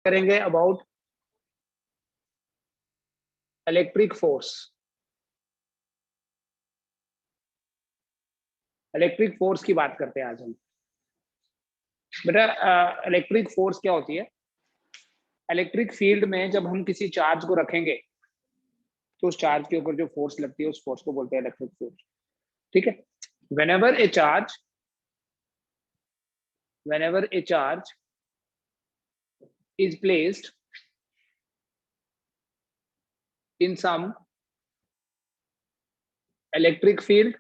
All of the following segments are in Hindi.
करेंगे about electric force. Electric force की बात करते हैं आज हम। बेटा इलेक्ट्रिक फोर्स क्या होती है? इलेक्ट्रिक फील्ड में जब हम किसी चार्ज को रखेंगे तो उस चार्ज के ऊपर जो फोर्स लगती है उस फोर्स को बोलते हैं इलेक्ट्रिक फोर्स। ठीक है। whenever a charge is placed in some electric field,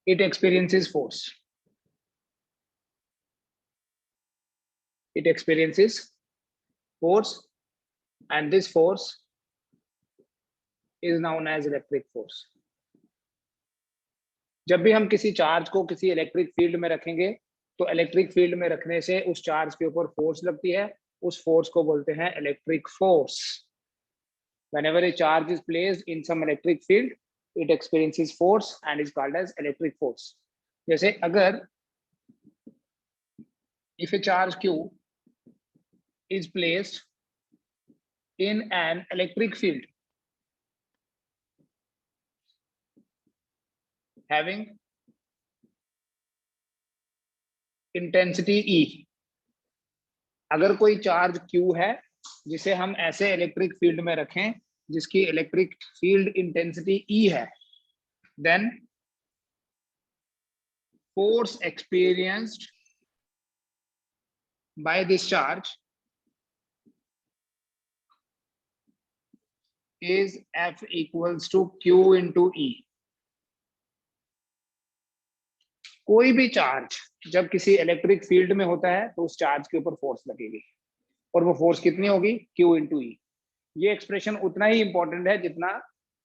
it experiences force. It experiences force, and this force is known as electric force. जब भी हम किसी चार्ज को किसी इलेक्ट्रिक फील्ड में रखेंगे तो इलेक्ट्रिक फील्ड में रखने से उस चार्ज के ऊपर फोर्स लगती है, उस फोर्स को बोलते हैं electric force. Whenever a charge is placed in some electric field, it experiences force and is called as electric force. जैसे अगर if a charge Q is placed in an electric field having intensity E, अगर कोई चार्ज Q है जिसे हम ऐसे इलेक्ट्रिक फील्ड में रखें जिसकी इलेक्ट्रिक फील्ड इंटेंसिटी E है, then force experienced by this charge is F equals to Q into E. कोई भी चार्ज जब किसी इलेक्ट्रिक फील्ड में होता है तो उस चार्ज के ऊपर फोर्स लगेगी और वो फोर्स कितनी होगी? Q into E. ये एक्सप्रेशन उतना ही इंपॉर्टेंट है जितना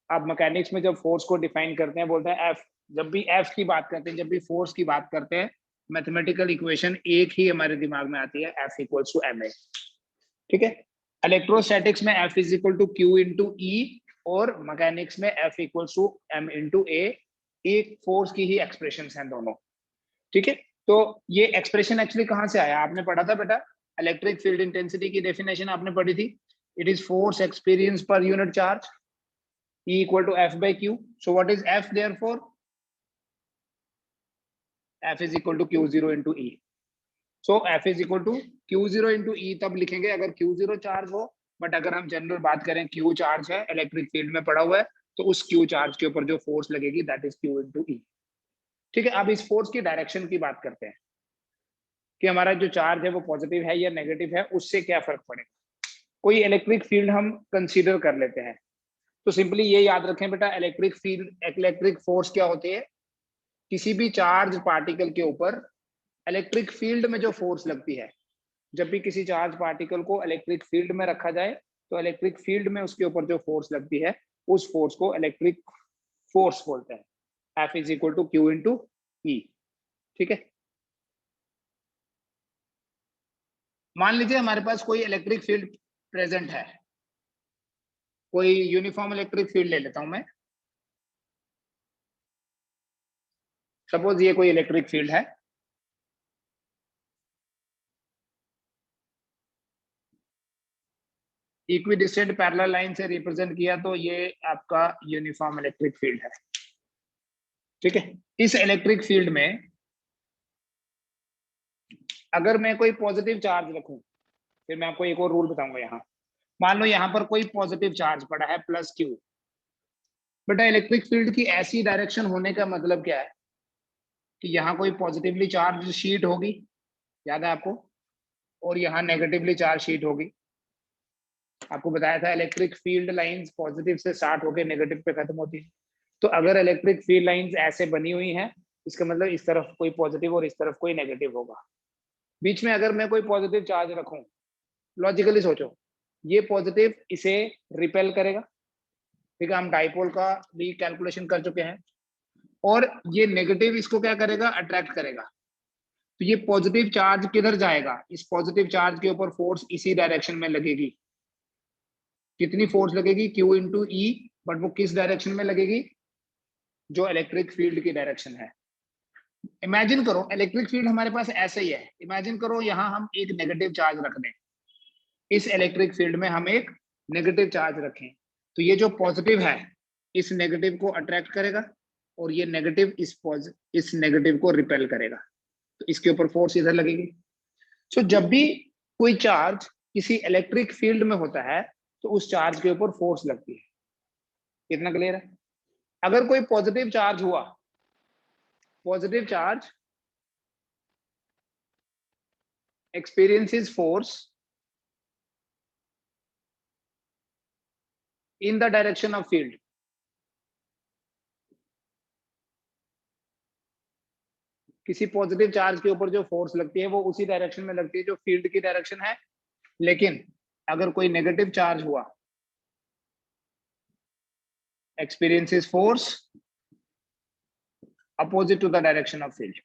आप मैकेनिक्स में जब फोर्स को डिफाइन करते हैं बोलते हैं F। जब भी F की बात करते हैं, जब भी फोर्स की बात करते हैं, मैथमेटिकल इक्वेशन एक ही हमारे दिमाग में आती है, F इक्वल्स टू ma। ठीक है। इलेक्ट्रोस्टैटिक्स में F is equal to Q into E और मैकेनिक्स में F equals to m into a। एक फोर्स की ही एक्सप्रेशंस हैं दोनों। ठीक है। तो ये एक्सप्रेशन एक्चुअली कहां से आया? आपने पढ़ा था बेटा, इलेक्ट्रिक फील्ड इंटेंसिटी की डेफिनेशन आपने पढ़ी थी। It is force experience per unit charge, E equal to F by Q. So what is F therefore? F is equal to Q0 into E. So F is equal to Q0 into E तब लिखेंगे अगर Q0 चार्ज हो, बट अगर हम जनरल बात करें Q चार्ज है, इलेक्ट्रिक फील्ड में पड़ा हुआ है, तो उस Q चार्ज के ऊपर जो फोर्स लगेगी that is Q into E। ठीक है। अब इस फोर्स की डायरेक्शन की बात करते हैं कि हमारा जो चार्ज है वो पॉजिटिव है या नेगेटिव है, उससे क्या फर्क पड़ेगा। कोई इलेक्ट्रिक फील्ड हम कंसीडर कर लेते हैं, तो सिंपली ये याद रखें बेटा, इलेक्ट्रिक फील्ड, इलेक्ट्रिक फोर्स क्या होती है? किसी भी चार्ज पार्टिकल के ऊपर इलेक्ट्रिक फील्ड में जो फोर्स लगती है, जब भी किसी चार्ज पार्टिकल को इलेक्ट्रिक फील्ड में रखा जाए तो इलेक्ट्रिक फील्ड में उसके ऊपर जो फोर्स लगती है उस फोर्स को इलेक्ट्रिक फोर्स बोलते हैं। F is equal to Q into E। ठीक है। मान लीजिए हमारे पास कोई इलेक्ट्रिक फील्ड प्रेजेंट है, कोई यूनिफॉर्म इलेक्ट्रिक फील्ड ले लेता हूं मैं। सपोज ये कोई इलेक्ट्रिक फील्ड है, इक्विडिस्टेंट पैरेलल लाइन से रिप्रेजेंट किया तो ये आपका यूनिफॉर्म इलेक्ट्रिक फील्ड है। ठीक है। इस इलेक्ट्रिक फील्ड में अगर मैं कोई पॉजिटिव चार्ज रखूं, फिर मैं आपको एक और रूल बताऊंगा। यहां मान लो यहां पर कोई पॉजिटिव चार्ज पड़ा है +Q। बेटा इलेक्ट्रिक फील्ड की ऐसी डायरेक्शन होने का मतलब क्या है कि यहाँ कोई पॉजिटिवली चार्ज शीट होगी, याद है आपको, और यहाँ नेगेटिवली चार्ज शीट होगी। आपको बताया था इलेक्ट्रिक फील्ड लाइंस पॉजिटिव से स्टार्ट होकर नेगेटिव पे खत्म होती है। तो अगर इलेक्ट्रिक फील्ड लाइंस ऐसे बनी हुई हैं, इसका मतलब इस तरफ कोई पॉजिटिव और इस तरफ कोई नेगेटिव होगा। बीच में अगर मैं कोई पॉजिटिव चार्ज रखूं, लॉजिकली सोचो, ये पॉजिटिव इसे रिपेल करेगा। ठीक है। हम डाइपोल का भी कैलकुलेशन कर चुके हैं। और ये नेगेटिव इसको क्या करेगा? अट्रैक्ट करेगा। तो ये पॉजिटिव चार्ज किधर जाएगा? इस पॉजिटिव चार्ज के ऊपर फोर्स इसी डायरेक्शन में लगेगी। कितनी फोर्स लगेगी? Q into E। बट वो किस डायरेक्शन में लगेगी? जो इलेक्ट्रिक फील्ड की डायरेक्शन है। इमेजिन करो इलेक्ट्रिक फील्ड हमारे पास ऐसे ही है। इमेजिन करो यहाँ हम एक नेगेटिव चार्ज रख दें, इस इलेक्ट्रिक फील्ड में हम एक नेगेटिव चार्ज रखें, तो ये जो पॉजिटिव है इस नेगेटिव को अट्रैक्ट करेगा और ये नेगेटिव इस नेगेटिव को रिपेल करेगा, तो इसके ऊपर फोर्स इधर लगेगी। सो जब भी कोई चार्ज किसी इलेक्ट्रिक फील्ड में होता है तो उस चार्ज के ऊपर फोर्स लगती है। कितना क्लियर है? अगर कोई पॉजिटिव चार्ज हुआ, positive charge experiences force in the direction of field, किसी पॉजिटिव चार्ज के ऊपर जो फोर्स लगती है वो उसी डायरेक्शन में लगती है जो फील्ड की डायरेक्शन है। लेकिन अगर कोई नेगेटिव चार्ज हुआ, experiences force opposite to the direction of field।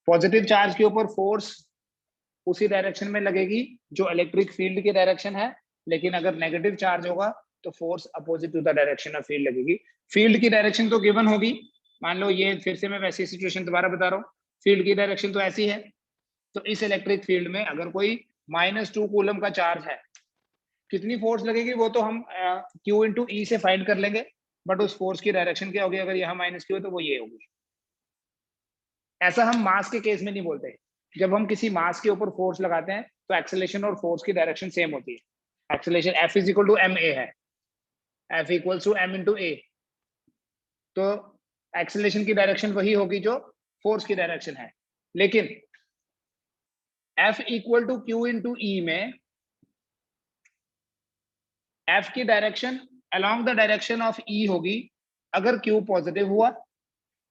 Positive charge के ऊपर फोर्स उसी डायरेक्शन में लगेगी जो इलेक्ट्रिक फील्ड की डायरेक्शन है, लेकिन अगर नेगेटिव चार्ज होगा तो force opposite to the direction of field लगेगी। फील्ड की डायरेक्शन तो गिवन होगी, मान लो ये फिर से मैं वैसी सिचुएशन दोबारा बता रहा हूँ, फील्ड की डायरेक्शन तो ऐसी है, तो इस इलेक्ट्रिक फील्ड में अगर कोई -2 कूलम का चार्ज है, कितनी फोर्स लगेगी वो तो हम Q इंटू ई से फाइंड कर लेंगे, बट उस फोर्स की डायरेक्शन क्या होगी, अगर यहाँ -Q है तो वो ये होगी। ऐसा हम मास के केस में नहीं बोलते, जब हम किसी मास के ऊपर फोर्स लगाते हैं तो एक्सेलरेशन और फोर्स की डायरेक्शन सेम होती है। Acceleration F is equal to M A है, F equal to M into A, तो एक्सेलरेशन की डायरेक्शन वही होगी जो फोर्स की डायरेक्शन है। लेकिन F equal to Q into E में F की direction along the direction of E होगी अगर Q पॉजिटिव हुआ,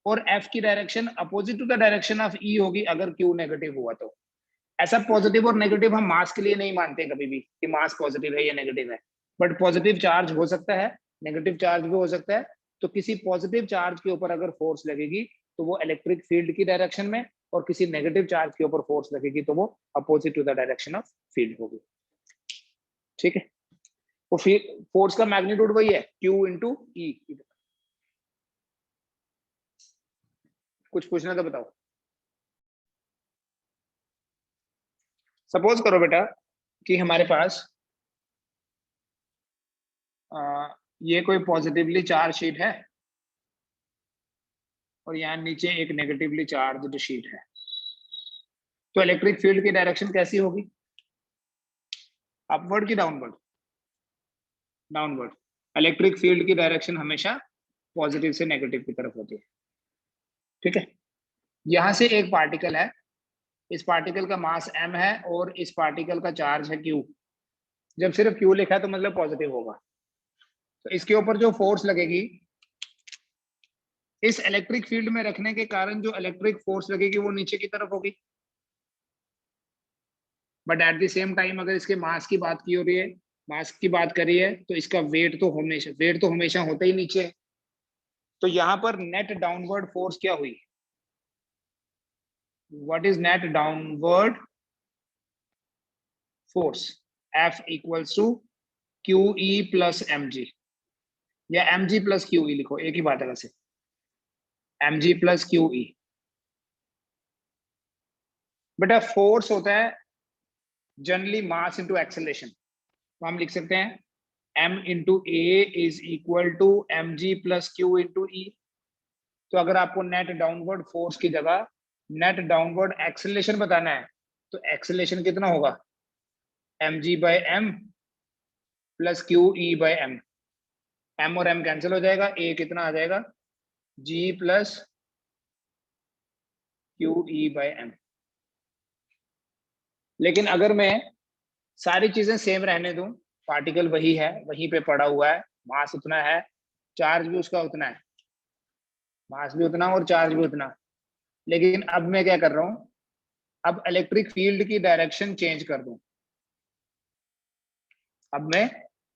और F की direction opposite to the direction of E होगी अगर Q नेगेटिव हुआ। तो ऐसा पॉजिटिव और नेगेटिव हम मास के लिए नहीं मानते कभी भी कि मास पॉजिटिव है या नेगेटिव है, बट पॉजिटिव चार्ज हो सकता है, नेगेटिव चार्ज भी हो सकता है। तो किसी पॉजिटिव चार्ज के ऊपर अगर फोर्स लगेगी तो वो इलेक्ट्रिक फील्ड की डायरेक्शन में, और किसी नेगेटिव चार्ज के ऊपर फोर्स लगेगी तो वो opposite to the direction of field होगी। ठीक है, तो फोर्स का मैग्नीट्यूड वही है Q इंटू ई। कुछ पूछना तो बताओ। सपोज करो बेटा कि हमारे पास ये कोई पॉजिटिवली चार्ज शीट है और यहाँ नीचे एक नेगेटिवली चार्ज शीट है, तो इलेक्ट्रिक फील्ड की डायरेक्शन कैसी होगी, अपवर्ड की डाउनवर्ड? डाउनवर्ड। इलेक्ट्रिक फील्ड की डायरेक्शन हमेशा पॉजिटिव से नेगेटिव की तरफ होती है। ठीक है, यहां से एक पार्टिकल है, इस पार्टिकल का मास m है और इस पार्टिकल का चार्ज है q। जब सिर्फ q लिखा है तो मतलब पॉजिटिव होगा, तो इसके ऊपर जो फोर्स लगेगी, इस इलेक्ट्रिक फील्ड में रखने के कारण जो इलेक्ट्रिक फोर्स लगेगी वो नीचे की तरफ होगी। But at the same time अगर इसके मास की बात की हो रही है, मास की बात करी है, तो इसका वेट तो हमेशा होता ही नीचे है। तो यहाँ पर नेट डाउनवर्ड फोर्स क्या हुई, what is net downward force? F equals to Q E plus M G, या M G plus Q E लिखो, एक ही बात है वैसे, M G plus Q E. बेटा फोर्स होता है जनरली मास इंटू एक्सेलरेशन, तो हम लिख सकते हैं m into A is equal to M G plus Q into E. तो अगर आपको नेट डाउनवर्ड फोर्स की जगह नेट डाउनवर्ड एक्सेलरेशन बताना है तो एक्सेलरेशन कितना होगा, M G by M plus Q E by M. M और एम कैंसिल हो जाएगा, ए कितना आ जाएगा, G plus Q E by M. लेकिन अगर मैं सारी चीजें सेम रहने दूं, पार्टिकल वही है, वहीं पे पड़ा हुआ है, मास उतना है, चार्ज भी उसका उतना है, मास भी उतना और चार्ज भी उतना, लेकिन अब मैं क्या कर रहा हूं, अब इलेक्ट्रिक फील्ड की डायरेक्शन चेंज कर दूं। अब मैं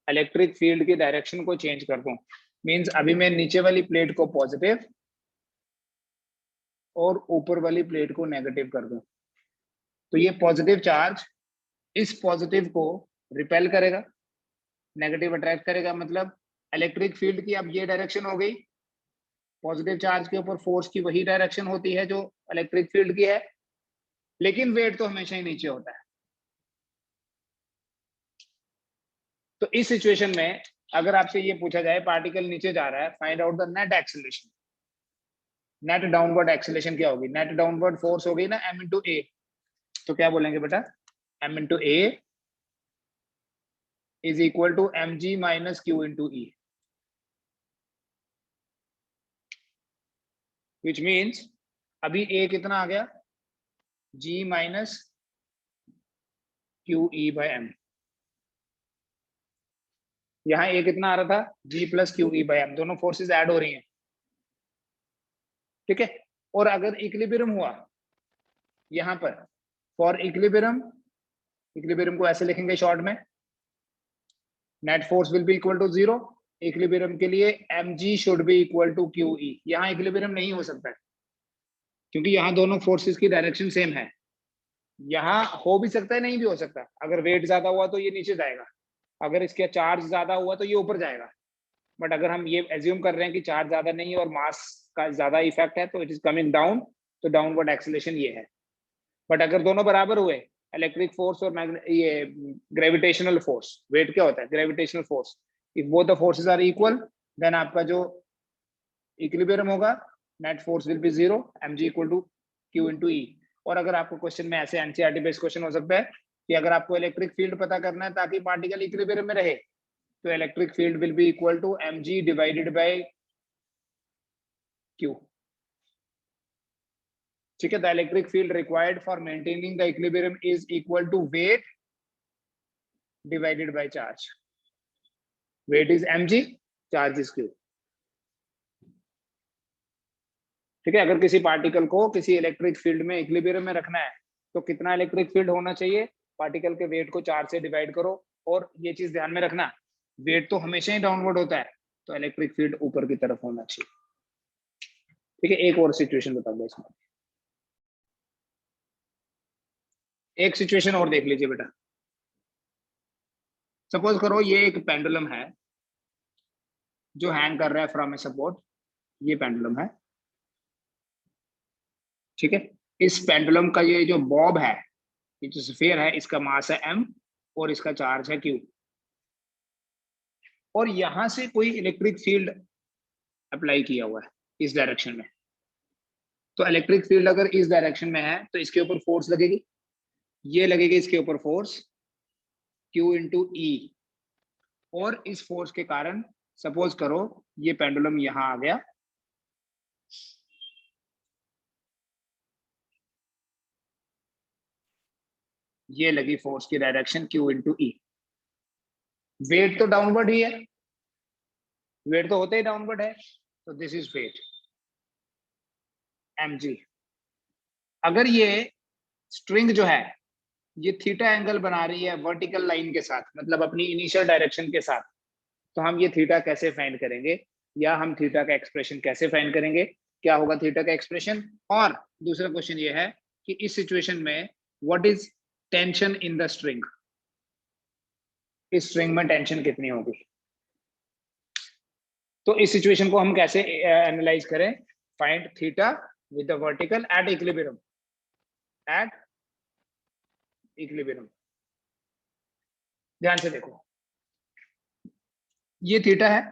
इलेक्ट्रिक फील्ड की डायरेक्शन को चेंज कर दूं, मींस अभी मैं नीचे वाली प्लेट को पॉजिटिव और ऊपर वाली प्लेट को नेगेटिव कर दूं, तो ये पॉजिटिव चार्ज इस पॉजिटिव को रिपेल करेगा, नेगेटिव अट्रैक्ट करेगा, मतलब इलेक्ट्रिक फील्ड की अब ये डायरेक्शन हो गई, पॉजिटिव चार्ज के ऊपर फोर्स की वही डायरेक्शन होती है जो इलेक्ट्रिक फील्ड की है, लेकिन वेट तो हमेशा ही नीचे होता है। तो इस सिचुएशन में अगर आपसे ये पूछा जाए पार्टिकल नीचे जा रहा है, find out the net acceleration, net downward acceleration क्या होगी? नेट डाउनवर्ड फोर्स होगी ना m इंटू ए, तो क्या बोलेंगे बेटा? m into A is equal to mg minus q into E, which means अभी a कितना आ गया? g minus Q E by M. यहाँ a कितना आ रहा था? g plus Q E by M, दोनों फोर्सेस ऐड हो रही हैं, ठीक है। और अगर इक्विलिब्रियम हुआ यहाँ पर, फॉर इक्विलिब्रियम, इक्विलिब्रियम को ऐसे लिखेंगे शॉर्ट में, net force will be equal to 0। Equilibrium के लिए mg should be equal to QE। यहाँ इक्विलिब्रियम नहीं हो सकता है क्योंकि यहाँ दोनों फोर्सेस की डायरेक्शन सेम है। यहाँ हो भी सकता है, नहीं भी हो सकता। अगर वेट ज्यादा हुआ तो ये नीचे जाएगा, अगर इसके चार्ज ज्यादा हुआ तो ये ऊपर जाएगा। बट अगर हम ये एज्यूम कर रहे हैं कि चार्ज ज्यादा नहीं है और मास का ज्यादा इफेक्ट है, तो इट इज कमिंग डाउन, तो डाउनवर्ड एक्सेलरेशन ये है। बट अगर दोनों बराबर हुए, इलेक्ट्रिक फोर्स और ये ग्रेविटेशनल फोर्स, वेट क्या होता है? Gravitational force, if both the forces are equal, then आपका जो इक्विलिब्रियम होगा, net force will be 0, mg equal to q into E. और अगर आपको क्वेश्चन में ऐसे एनसीईआरटी बेस्ड क्वेश्चन हो सकता है कि अगर आपको इलेक्ट्रिक फील्ड पता करना है ताकि पार्टिकल इक्विलिब्रियम में रहे, तो electric field will be equal to mg divided by q, ठीक है। The electric field required for maintaining the equilibrium is equal to weight divided by charge. Weight is mg, charge is q, ठीक है। अगर किसी पार्टिकल को किसी इलेक्ट्रिक फील्ड में इक्विलिब्रियम में रखना है तो कितना इलेक्ट्रिक फील्ड होना चाहिए? पार्टिकल के वेट को 4 से डिवाइड करो। और ये चीज ध्यान में रखना, वेट तो हमेशा ही डाउनवर्ड होता है, तो इलेक्ट्रिक फील्ड ऊपर की तरफ होना चाहिए, ठीक है। एक और सिचुएशन बताऊंगा इसमें, एक सिचुएशन और देख लीजिए बेटा। सपोज करो ये एक पेंडुलम है जो हैंग कर रहा है फ्रॉम ए सपोर्ट, ये पेंडुलम है, ठीक है। इस पेंडुलम का ये जो बॉब है, ये जो स्फीयर है, इसका मास है m और इसका चार्ज है q, और यहां से कोई इलेक्ट्रिक फील्ड अप्लाई किया हुआ है इस डायरेक्शन में। तो इलेक्ट्रिक फील्ड अगर इस डायरेक्शन में है तो इसके ऊपर फोर्स लगेगी, ये लगेगी इसके ऊपर फोर्स q इंटू ई। और इस फोर्स के कारण सपोज करो ये पेंडुलम यहां आ गया, ये लगी फोर्स की डायरेक्शन q इंटू ई। वेट तो डाउनवर्ड ही है, वेट तो होते ही डाउनवर्ड है, तो दिस इज वेट mg। अगर ये स्ट्रिंग जो है ये थीटा एंगल बना रही है वर्टिकल लाइन के साथ, मतलब अपनी इनिशियल डायरेक्शन के साथ, तो हम ये थीटा कैसे फाइंड करेंगे, या हम थीटा का एक्सप्रेशन कैसे फाइंड करेंगे? क्या होगा थीटा का एक्सप्रेशन? और दूसरा क्वेश्चन ये है कि इस सिचुएशन में what is tension in the string, इस स्ट्रिंग में टेंशन कितनी होगी? तो इस सिचुएशन को हम कैसे एनालाइज करें? Find theta with the vertical at equilibrium, at equilibrium. ध्यान से देखो, ये थीटा है,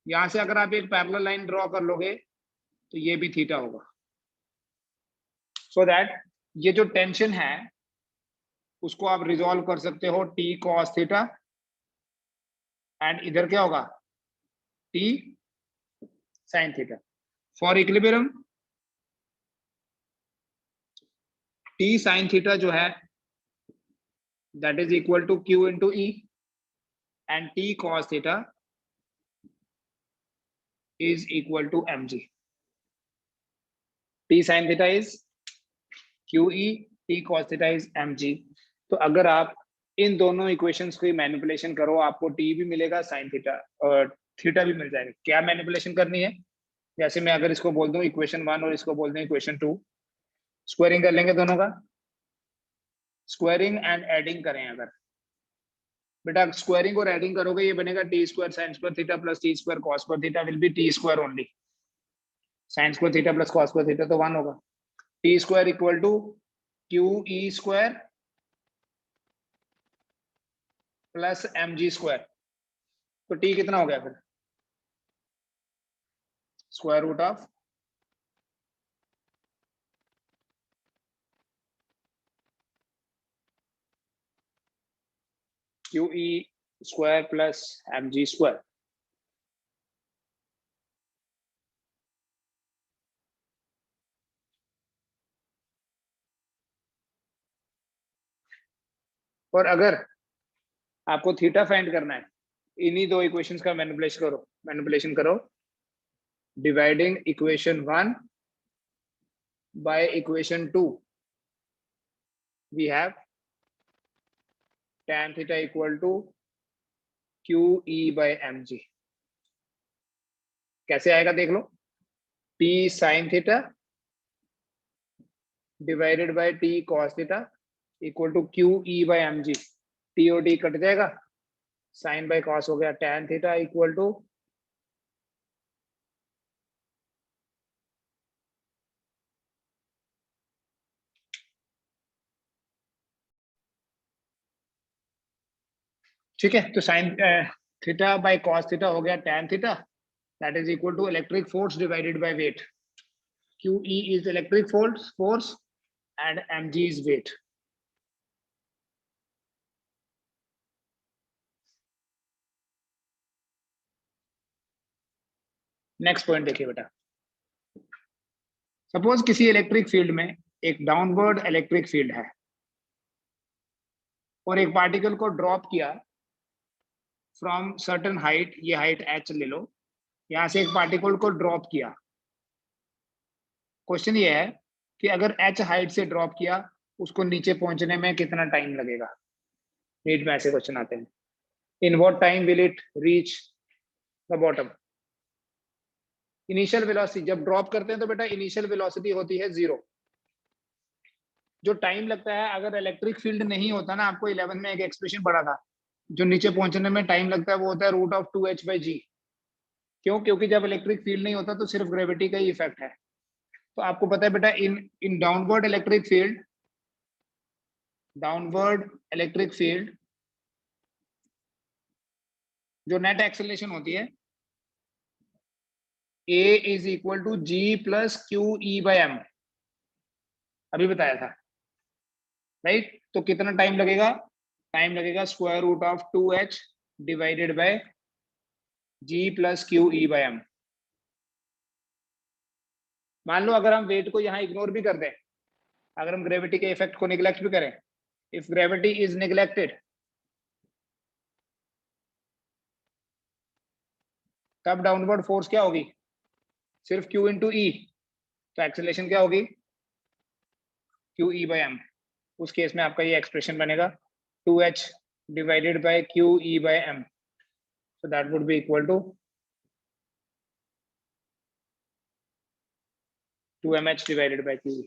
यहां से अगर आप एक पैरेलल लाइन ड्रॉ कर लोगे तो ये भी थीटा होगा, सो दैट ये जो टेंशन है उसको आप रिजॉल्व कर सकते हो t cos थीटा, एंड इधर क्या होगा? t sin theta. For equilibrium t sin theta जो है that is equal to q into E, and t cos थीटा is equal to mg। t sin theta is qe, t cos theta is mg। तो अगर आप इन दोनों इक्वेशंस की मैनिपुलेशन करो, आपको t भी मिलेगा, sin थीटा और थीटा भी मिल जाएगा। क्या मैनिपुलेशन करनी है? जैसे मैं अगर इसको बोल दूं इक्वेशन 1 और इसको बोल दूं इक्वेशन 2, स्क्वायरिंग कर लेंगे दोनों का, स्क्वायरिंग एंड एडिंग करें अगर, बेटा स्क्वायरिंग और एडिंग करोगे ये बनेगा T square sine square theta plus T square cos square theta will be T square only. Sine square theta plus cos square theta तो 1 होगा। T square equal to Q E square plus M G square. तो टी कितना हो गया फिर? Square root of Q E square plus M G square. और अगर आपको थीटा फाइंड करना है, इन्हीं दो इक्वेशंस का मैनिपुलेशन करो dividing equation 1 by equation 2 we have tan theta equal to Q E by M G. कैसे आएगा देख लो, t sin theta divided by t cos theta equal to Q E by M G. T और टी कट जाएगा, साइन बाय कॉस हो गया, tan थीटा इक्वल टू ठीक है। तो sine theta by cos theta हो गया tan theta, that is equal to electric force divided by weight. Q E is electric force and M G is weight. Next point देखिए बेटा, सपोज किसी इलेक्ट्रिक फील्ड में एक डाउनवर्ड इलेक्ट्रिक फील्ड है और एक पार्टिकल को ड्रॉप किया फ्रॉम सर्टेन हाइट, ये हाइट h ले लो, यहां से एक पार्टिकल को ड्रॉप किया। क्वेश्चन ये है कि अगर h हाइट से ड्रॉप किया, उसको नीचे पहुंचने में कितना टाइम लगेगा? नीट में ऐसे क्वेश्चन आते हैं। In what time will it reach the bottom? Initial velocity जब ड्रॉप करते हैं तो बेटा इनिशियल वेलोसिटी होती है 0। जो टाइम लगता है, अगर इलेक्ट्रिक फील्ड नहीं होता ना, आपको 11 में एक एक्सप्रेशन पढ़ा था, जो नीचे पहुंचने में टाइम लगता है वो होता है रूट ऑफ 2h बाई जी। क्यों? क्योंकि जब इलेक्ट्रिक फील्ड नहीं होता तो सिर्फ ग्रेविटी का ही इफेक्ट है। तो आपको पता है बेटा, इन डाउनवर्ड इलेक्ट्रिक फील्ड जो नेट एक्सेलरेशन होती है A is equal to G plus Q E by M, अभी बताया था राइट। तो कितना टाइम लगेगा? टाइम लगेगा square root of 2h divided by G plus Q E by M. मान लो अगर हम वेट को यहाँ इग्नोर भी कर दें, अगर हम ग्रेविटी के इफेक्ट को निगलेक्ट भी करें, इफ ग्रेविटी इज निगलेक्टेड, तब डाउनवर्ड फोर्स क्या होगी? सिर्फ Q इंटू ई। तो एक्सेलरेशन क्या होगी? Q E by M. उस केस में आपका ये एक्सप्रेशन बनेगा 2h divided by Q E by M, so that would be equal to 2mh divided by Q.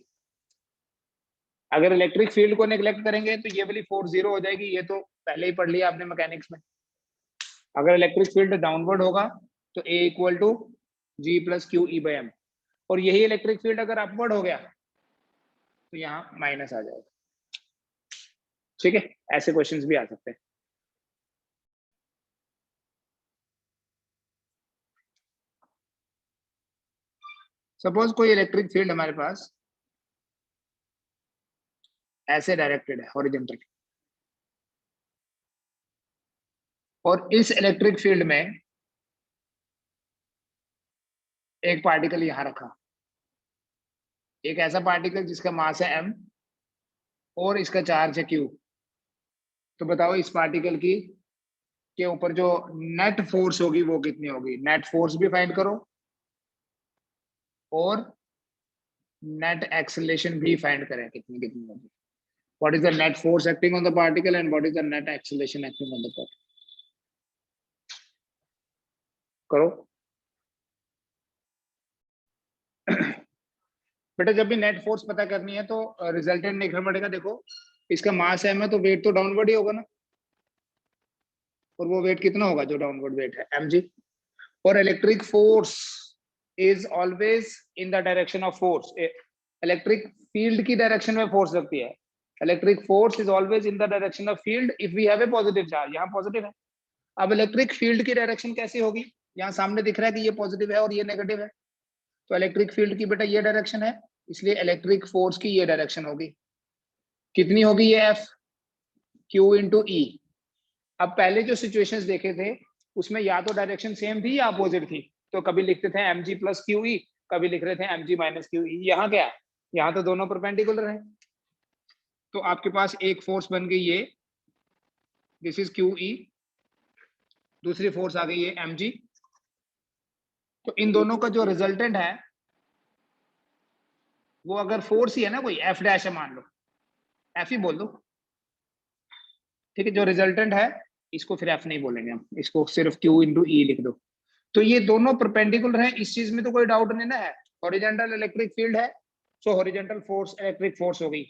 अगर इलेक्ट्रिक फील्ड को नेग्लेक्ट करेंगे तो ये वाली फोर्स 0 हो जाएगी, ये तो पहले ही पढ़ लिया आपने मैकेनिक्स में। अगर इलेक्ट्रिक फील्ड डाउनवर्ड होगा तो A equal to G plus Q E by M, और यही इलेक्ट्रिक फील्ड अगर अपवर्ड हो गया तो यहाँ माइनस आ जाएगा। ठीक है, ऐसे क्वेश्चंस भी आ सकते हैं। सपोज कोई इलेक्ट्रिक फील्ड हमारे पास ऐसे डायरेक्टेड है हॉरिजॉन्टल, और इस इलेक्ट्रिक फील्ड में एक पार्टिकल यहां रखा, एक ऐसा पार्टिकल जिसका मास है m और इसका चार्ज है q। तो बताओ इस पार्टिकल की के ऊपर जो नेट फोर्स होगी वो कितनी होगी? नेट फोर्स भी फाइंड करो और नेट एक्सेलरेशन भी फाइंड करें कितनी कितनी होगी। What is the net force acting on the particle and what is the net acceleration acting on the particle? करो बेटा, जब भी नेट फोर्स पता करनी है तो रिजल्टेंट देखना पड़ेगा। देखो इसका मास m है तो वेट तो डाउनवर्ड ही होगा ना, और वो वेट कितना होगा जो डाउनवर्ड वेट है? mg। और electric force is always in the direction of force. Electric field की डायरेक्शन में फोर्स लगती है। Electric force is always in the direction of field if we have a positive charge. यहाँ पॉजिटिव है। अब इलेक्ट्रिक फील्ड की डायरेक्शन कैसी होगी? यहाँ सामने दिख रहा है कि ये पॉजिटिव है और ये नेगेटिव है। तो इलेक्ट्रिक फील्ड की बेटा ये डायरेक्शन है, इसलिए इलेक्ट्रिक फोर्स की ये डायरेक्शन होगी। कितनी होगी ये एफ? क्यू इंटू ई। अब पहले जो सिचुएशंस देखे थे उसमें या तो डायरेक्शन सेम थी या अपोजिट थी, तो कभी लिखते थे M G plus Q E, कभी लिख रहे थे M G minus Q E. यहाँ क्या है? यहाँ तो दोनों परपेंडिकुलर है। तो आपके पास एक फोर्स बन गई ये, दिस इज क्यू ई, दूसरी फोर्स आ गई है एम जी। तो इन दोनों का जो रिजल्टेंट है वो अगर फोर्स ही है ना, कोई एफ डैश है मान लो, एफ ही बोल दो, ठीक है। जो रिजल्टेंट है इसको फिर एफ नहीं बोलेंगे हम, इसको सिर्फ क्यू इंटू ई लिख दो। तो ये दोनों परपेंडिकुलर हैं, इस चीज में तो कोई डाउट नहीं ना है। हॉरिजॉन्टल इलेक्ट्रिक फील्ड है, सो हॉरिजॉन्टल फोर्स इलेक्ट्रिक फोर्स हो गई।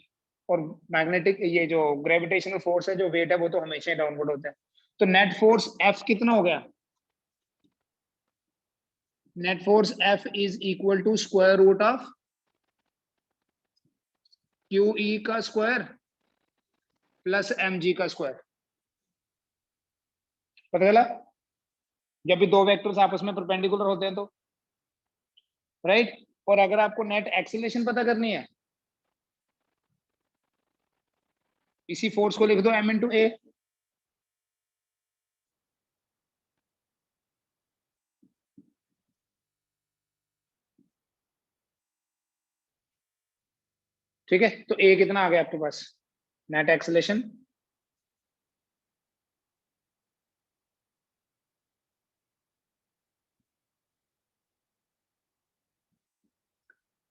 और मैग्नेटिक ये जो ग्रेविटेशनल फोर्स है, जो वेट है, वो तो हमेशा ही डाउनवर्ड होता है। तो नेट फोर्स एफ कितना हो गया? Net force F is equal to square root of Q E का स्क्वायर प्लस एम जी का स्क्वायर। पता चला? जब भी दो वेक्टर्स आपस में परपेंडिकुलर होते हैं तो, राइट। और अगर आपको नेट एक्सीलरेशन पता करनी है, इसी फोर्स को लिख दो m इंटू ए। ठीक है, तो ए कितना आ गया आपके पास? Net acceleration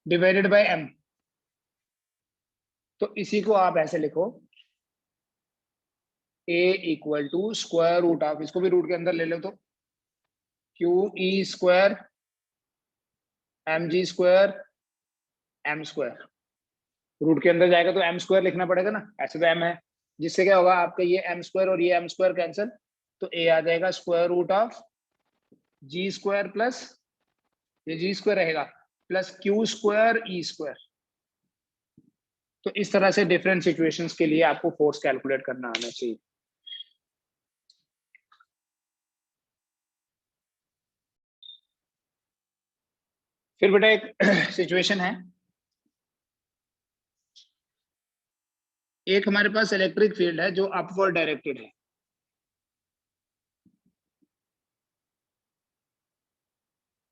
divided by m। तो इसी को आप ऐसे लिखो, a equal to square root of, इसको भी रूट के अंदर ले लो तो Q E square M G square M square. Root के अंदर जाएगा तो एम स्क्वायर लिखना पड़ेगा ना, ऐसे तो एम है, जिससे क्या होगा आपका ये एम स्क्वायर और ये एम स्क्वायर कैंसिल, तो ए आ जाएगा square root of G square plus ये जी स्क्वायर रहेगा plus Q square E square. तो इस तरह से डिफरेंट सिचुएशंस के लिए आपको फोर्स कैलकुलेट करना आना चाहिए। फिर बेटा एक सिचुएशन है, एक हमारे पास इलेक्ट्रिक फील्ड है जो अपवर्ड डायरेक्टेड है।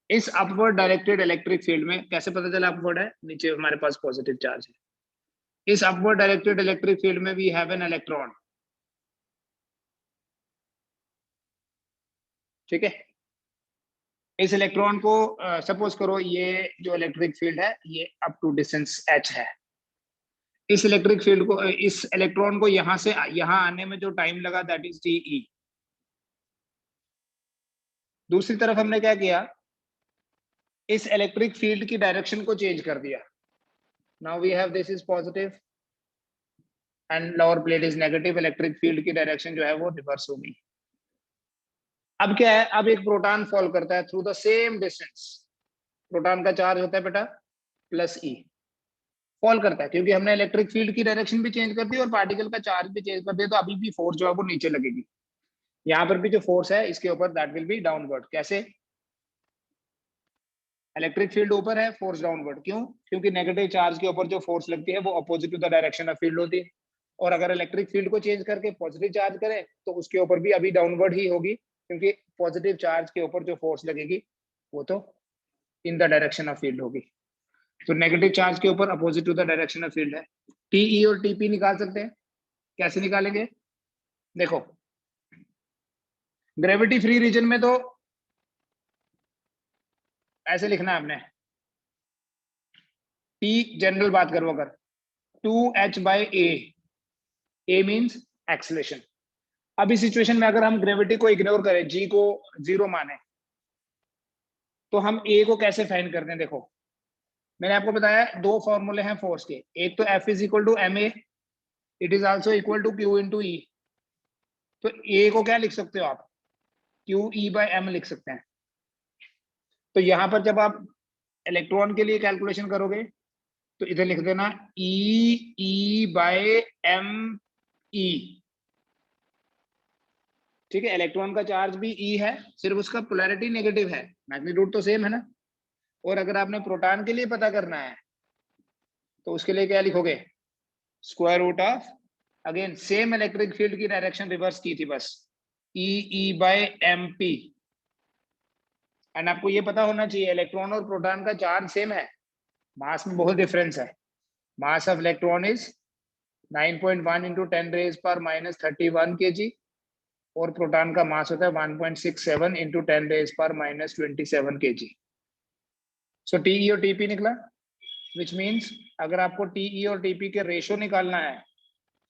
इस अपवर्ड डायरेक्टेड इलेक्ट्रिक फील्ड में कैसे पता चला अपवर्ड है? नीचे हमारे पास पॉजिटिव चार्ज है। इस अपवर्ड डायरेक्टेड इलेक्ट्रिक फील्ड में वी हैव एन इलेक्ट्रॉन, ठीक है। इस इलेक्ट्रॉन को सपोज करो ये जो इलेक्ट्रिक फील्ड है ये अप टू डिस्टेंस h है। इस इलेक्ट्रिक फील्ड को, इस इलेक्ट्रॉन को यहां से यहां आने में जो टाइम लगा दैट इज टी। दूसरी तरफ हमने क्या किया, इस इलेक्ट्रिक फील्ड की डायरेक्शन को चेंज कर दिया। Now we have this is positive and lower plate is negative. Electric field की डायरेक्शन जो है वो रिवर्स होगी। अब क्या है, अब एक प्रोटॉन फॉल करता है through the same distance. Proton का चार्ज होता है बेटा प्लस ई, फॉल करता है क्योंकि हमने इलेक्ट्रिक फील्ड की डायरेक्शन भी चेंज कर दी और पार्टिकल का चार्ज भी चेंज कर दिया। तो अभी भी फोर्स जो है वो नीचे लगेगी। यहाँ पर भी जो फोर्स है इसके ऊपर दैट विल बी डाउनवर्ड। कैसे? इलेक्ट्रिक फील्ड ऊपर है, फोर्स डाउनवर्ड। क्यों? क्योंकि नेगेटिव चार्ज के ऊपर जो फोर्स लगती है वो opposite to the direction of field होती है। और अगर इलेक्ट्रिक फील्ड को चेंज करके पॉजिटिव चार्ज करें तो उसके ऊपर भी अभी डाउनवर्ड ही होगी, क्योंकि पॉजिटिव चार्ज के ऊपर जो फोर्स लगेगी वो तो in the direction of field होगी। तो नेगेटिव चार्ज के ऊपर opposite to the direction of field है। टीई और टीपी निकाल सकते हैं। कैसे निकालेंगे? देखो, ग्रेविटी फ्री रीजन में तो ऐसे लिखना है आपने, टी जनरल बात करो अगर, 2h by A means acceleration. अब इस सिचुएशन में अगर हम ग्रेविटी को इग्नोर करें, जी को जीरो माने, तो हम ए को कैसे फाइंड करते हैं? देखो, मैंने आपको बताया दो फॉर्मूले हैं फोर्स के, एक तो F is equal to M A, it is also equal to Q into E. तो ए को क्या लिख सकते हो आप? क्यू ई बाई एम लिख सकते हैं। तो यहां पर जब आप इलेक्ट्रॉन के लिए कैलकुलेशन करोगे तो इधर लिख देना E बाय एम ई। ठीक है, इलेक्ट्रॉन का चार्ज भी E है, सिर्फ उसका पोलैरिटी नेगेटिव है, मैग्नीट्यूड तो सेम है ना। और अगर आपने प्रोटॉन के लिए पता करना है तो उसके लिए क्या लिखोगे, square root of, again same electric field की डायरेक्शन रिवर्स की थी बस, E by M P. And आपको ये पता होना चाहिए इलेक्ट्रॉन और प्रोटॉन का चार्ज सेम है, मास में बहुत डिफरेंस है। Mass of electron is 9.1 into 10 raise पर माइनस 31 kg और प्रोटॉन का मास होता है 1.67 इंटू 10 रेज पर माइनस 27 kg। सो टीई और टीपी निकला, विच मीन्स अगर आपको टीई और टीपी के रेशो निकालना है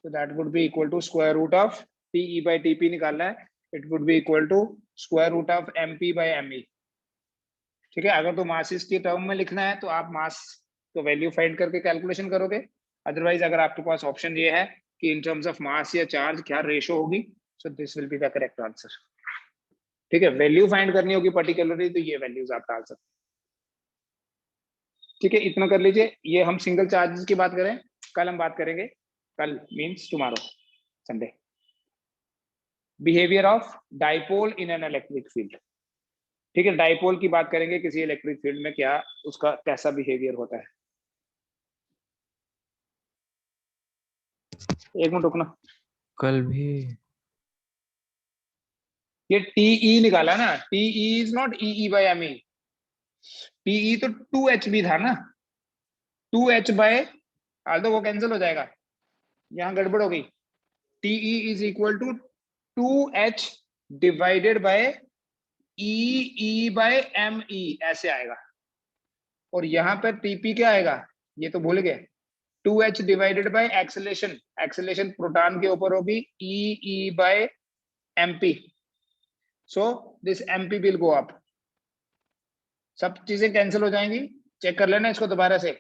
तो that would be equal to square root of TE by TP निकालना है, it would be equal to square root of MP by ME. ठीक है, अगर तो मासिस के टर्म में लिखना है तो आप मास तो वैल्यू फाइंड करके कैलकुलेशन करोगे, अदरवाइज अगर आपके पास ऑप्शन ये है कि इन टर्म्स ऑफ मास या चार्ज क्या रेशो होगी, so this will be the correct answer. ठीक है, वैल्यू फाइंड करनी होगी पर्टिकुलरली तो ये वैल्यूज आप डाल सकते हैं। ठीक है, इतना कर लीजिए। ये हम सिंगल चार्जेस की बात करें, कल हम बात करेंगे, कल means tomorrow Sunday, behaviour of dipole in an electric field. ठीक है, डाइपोल की बात करेंगे, किसी इलेक्ट्रिक फील्ड में क्या उसका कैसा बिहेवियर होता है। एक मिनट रुकना, कल भी ये टीई निकाला ना, TE is not E by M E, TE तो 2h भी था ना, 2h बाय, तो वो कैंसिल हो जाएगा, यहां गड़बड़ हो गई। TE is equal to 2h divided by E by M E, ऐसे आएगा। और यहाँ पर टीपी क्या आएगा, ये तो भूल गए, 2h divided bye acceleration, acceleration proton के ऊपर होगी ई bye MP, so this MP will go up. सब चीजें कैंसिल हो जाएंगी, चेक कर लेना इसको दोबारा से,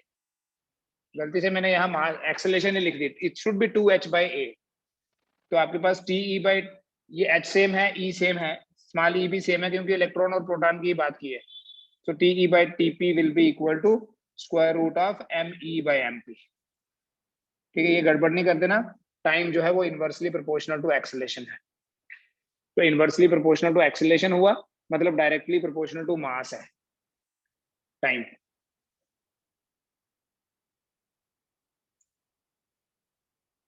गलती से मैंने यहाँ एक्सेलेरेशन ही लिख दी, it should be 2h by A. तो आपके पास टी बाय, ये h सेम है, e सेम है, स्मॉल e भी सेम है क्योंकि इलेक्ट्रॉन और प्रोटॉन की बात की है। So TE by TP will be equal to square root of ME by MP। ठीक है, ये गड़बड़ नहीं कर देना, टाइम जो है वो इनवर्सली प्रोपोर्शनल टू एक्सेलेरेशन है, तो इनवर्सली प्रोपोर्शनल टू एक्सेलेरेशन हुआ मतलब डायरेक्टली प्रोपोर्शनल टू मास है टाइम।